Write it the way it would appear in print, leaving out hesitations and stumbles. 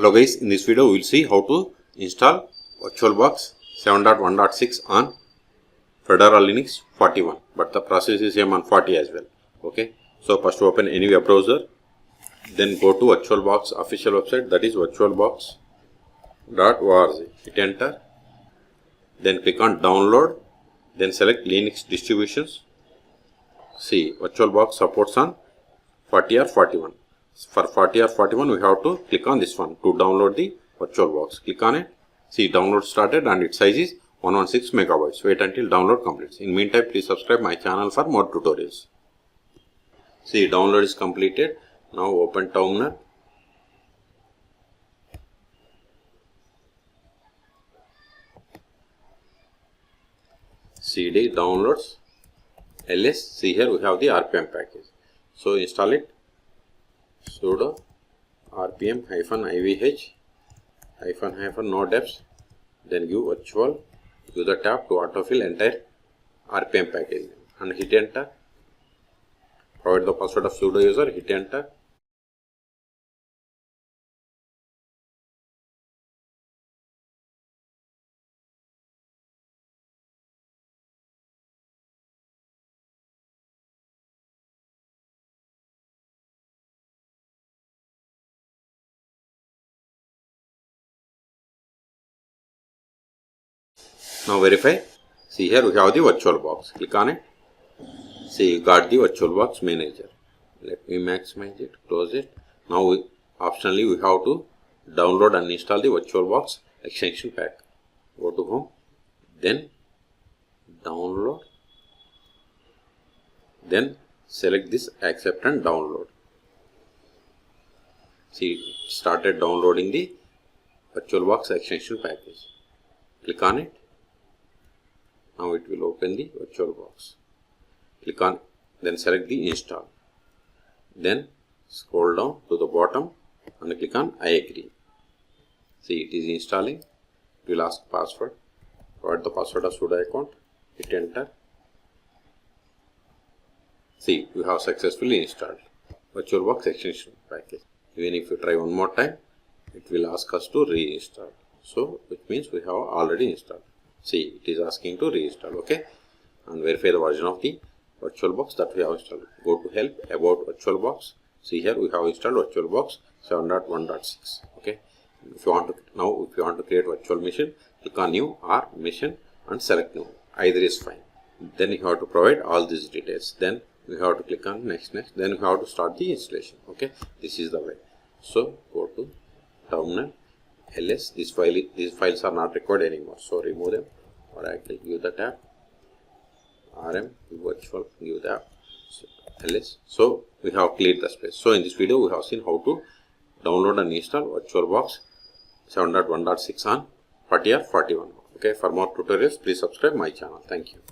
Hello guys, in this video we will see how to install VirtualBox 7.1.6 on Fedora Linux 41, but the process is same on 40 as well. Okay, so first open any web browser, then go to VirtualBox official website, that is virtualbox.org. Hit enter, then click on download, then select Linux distributions. See, VirtualBox supports on 40 or 41. For 40 or 41 we have to click on this one to download the VirtualBox. Click on it. See, download started and its size is 116 megabytes. Wait until download completes. In meantime, please subscribe my channel for more tutorials. See, download is completed. Now open terminal. CD downloads ls. See, here we have the RPM package. So install it. Sudo rpm -ivh -no deps, then give virtual user tab to autofill entire rpm package and hit enter. Provide the password of sudo user, hit enter. Now verify. See, here we have the VirtualBox. Click on it. See, you got the VirtualBox manager. Let me maximize it, close it. Now optionally we have to download and install the VirtualBox extension pack. Go to home, then download, then select this accept and download. See, it started downloading the VirtualBox extension package. Click on it. Now it will open the VirtualBox. Click on, then select the install. Then scroll down to the bottom and click on I agree. See, it is installing. It will ask password. Provide the password of sudo account. Hit enter. See, we have successfully installed VirtualBox extension package. Even if you try one more time, it will ask us to reinstall. So, which means we have already installed. See, it is asking to reinstall. Okay, and verify the version of the VirtualBox that we have installed. Go to help about VirtualBox. See, here we have installed VirtualBox 7.1.6. Okay, if you want to create virtual machine, click on new or mission and select new. Either is fine. Then you have to provide all these details. Then we have to click on next. Then you have to start the installation. Okay, this is the way. So go to terminal. ls, these files are not required anymore, so remove them. Oracle, give the tab. rm, virtual, give the ls. So we have cleared the space. So in this video we have seen how to download and install VirtualBox 7.1.6 on 40 or 41. Okay, for more tutorials please subscribe my channel. Thank you.